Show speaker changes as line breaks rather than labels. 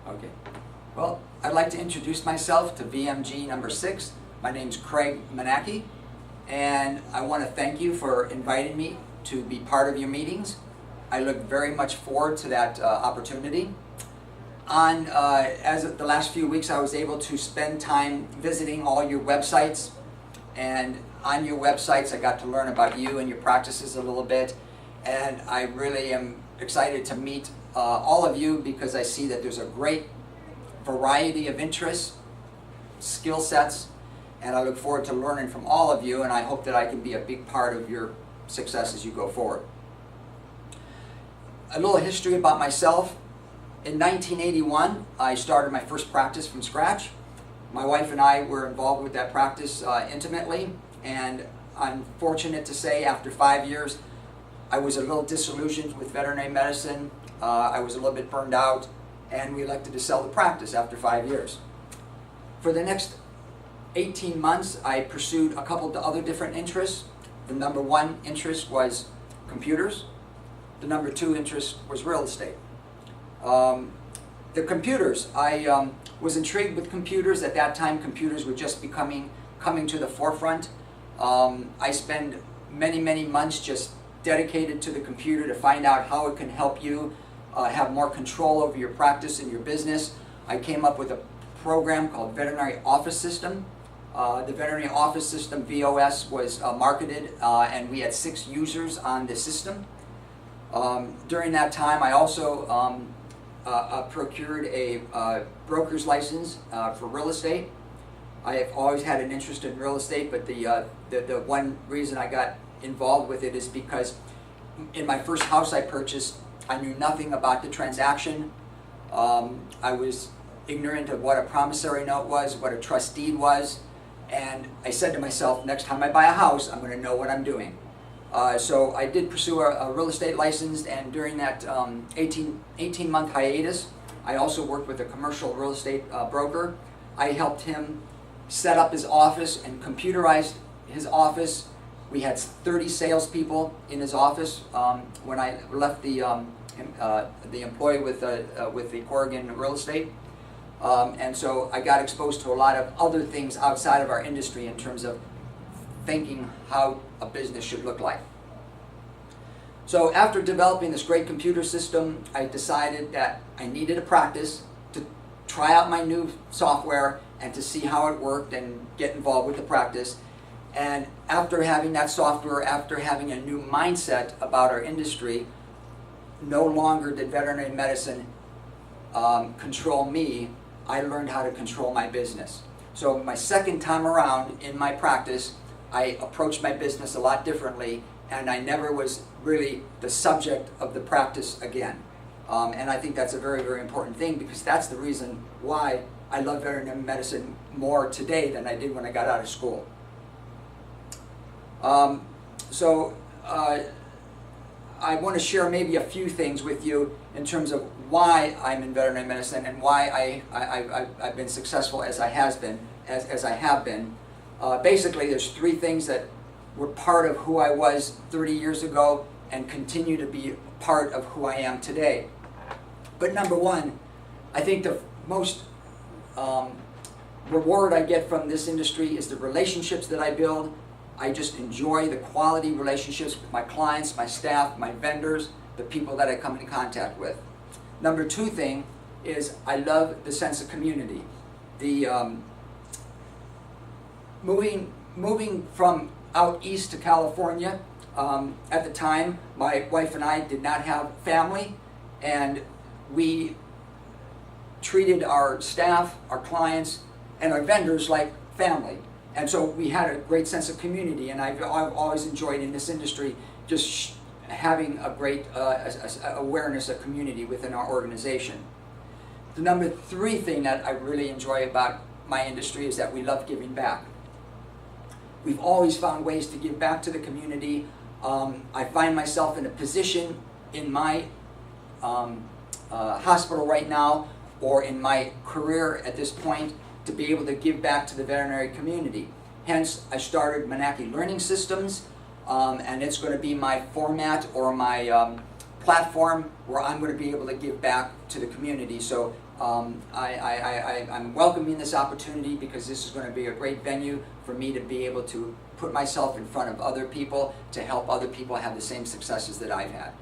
Okay. Well, I'd like to introduce myself to VMG number 6. My name's Dr Mohnacky, and I want to thank you for inviting me to be part of your meetings. I look very much forward to that opportunity. As of the last few weeks, I was able to spend time visiting all your websites, and on your websites I got to learn about you and your practices a little bit, and I really am excited to meet all of you because I see that there's a great variety of interests, skill sets, and I look forward to learning from all of you, and I hope that I can be a big part of your success as you go forward. A little history about myself. In 1981, I started my first practice from scratch. My wife and I were involved with that practice intimately, and I'm fortunate to say after 5 years, I was a little disillusioned with veterinary medicine. I was a little bit burned out, and we elected to sell the practice after 5 years. For the next 18 months, I pursued a couple of other different interests. The number one interest was computers. The number two interest was real estate. The computers, I was intrigued with computers. At that time, computers were just coming to the forefront. I spent many months just dedicated to the computer to find out how it can help you have more control over your practice and your business. I came up with a program called Veterinary Office System. The Veterinary Office System, VOS, was marketed, and we had 6 users on the system. During that time, I also procured a broker's license for real estate. I have always had an interest in real estate, but the one reason I got involved with it is because in my first house I purchased, I knew nothing about the transaction. I was ignorant of what a promissory note was, what a trust deed was, and I said to myself, next time I buy a house, I'm going to know what I'm doing. So I did pursue a real estate license, and during that 18-month hiatus, I also worked with a commercial real estate broker. I helped him set up his office and computerized his office. We had 30 salespeople in his office when I left the employee with the Corrigan Real Estate. And so I got exposed to a lot of other things outside of our industry in terms of thinking how a business should look like. So after developing this great computer system, I decided that I needed a practice to try out my new software and to see how it worked and get involved with the practice. And after having that software, after having a new mindset about our industry, no longer did veterinary medicine control me. I learned how to control my business. So my second time around in my practice, I approached my business a lot differently, and I never was really the subject of the practice again. And I think that's a very important thing, because that's the reason why I love veterinary medicine more today than I did when I got out of school. I want to share maybe a few things with you in terms of why I'm in veterinary medicine and why I've been successful as I have been. Basically, there's 3 things that were part of who I was 30 years ago and continue to be part of who I am today. But number one, I think the most reward I get from this industry is the relationships that I build. I just enjoy the quality relationships with my clients, my staff, my vendors, the people that I come in contact with. Number 2 thing is I love the sense of community. The moving from out east to California, at the time my wife and I did not have family, and we treated our staff, our clients, and our vendors like family. And so we had a great sense of community, and I've always enjoyed in this industry just having a great awareness of community within our organization. The number 3 thing that I really enjoy about my industry is that we love giving back. We've always found ways to give back to the community. I find myself in a position in my hospital right now, or in my career at this point, to be able to give back to the veterinary community. Hence, I started Mohnacky Learning Systems, and it's going to be my format or my platform where I'm going to be able to give back to the community. So I'm welcoming this opportunity because this is going to be a great venue for me to be able to put myself in front of other people to help other people have the same successes that I've had.